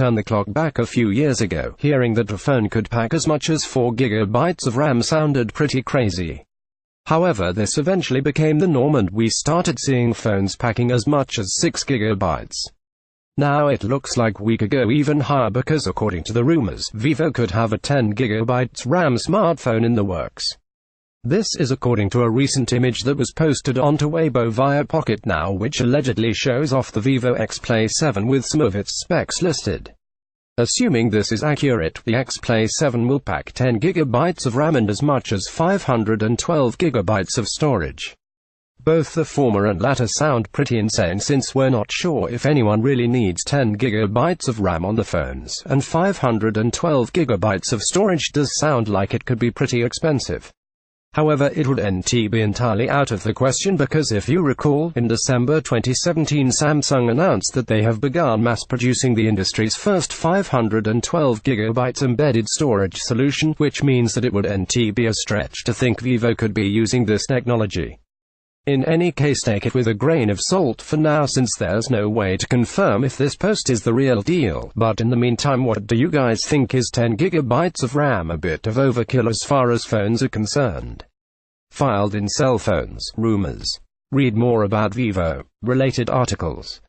turn the clock back a few years ago, hearing that a phone could pack as much as 4 GB of RAM sounded pretty crazy. However, this eventually became the norm and we started seeing phones packing as much as 6 GB. Now it looks like we could go even higher because according to the rumors, Vivo could have a 10 GB RAM smartphone in the works. This is according to a recent image that was posted onto Weibo via Pocketnow, which allegedly shows off the Vivo Xplay 7 with some of its specs listed. Assuming this is accurate, the Xplay 7 will pack 10 GB of RAM and as much as 512 GB of storage. Both the former and latter sound pretty insane since we're not sure if anyone really needs 10 GB of RAM on the phones, and 512 GB of storage does sound like it could be pretty expensive. However, it would be entirely out of the question because if you recall, in December 2017 Samsung announced that they have begun mass-producing the industry's first 512 GB embedded storage solution, which means that it would be a stretch to think Vivo could be using this technology. In any case, take it with a grain of salt for now since there's no way to confirm if this post is the real deal, but in the meantime, what do you guys think? Is 10 GB of RAM a bit of overkill as far as phones are concerned? Filed in cell phones, rumors. Read more about Vivo related articles.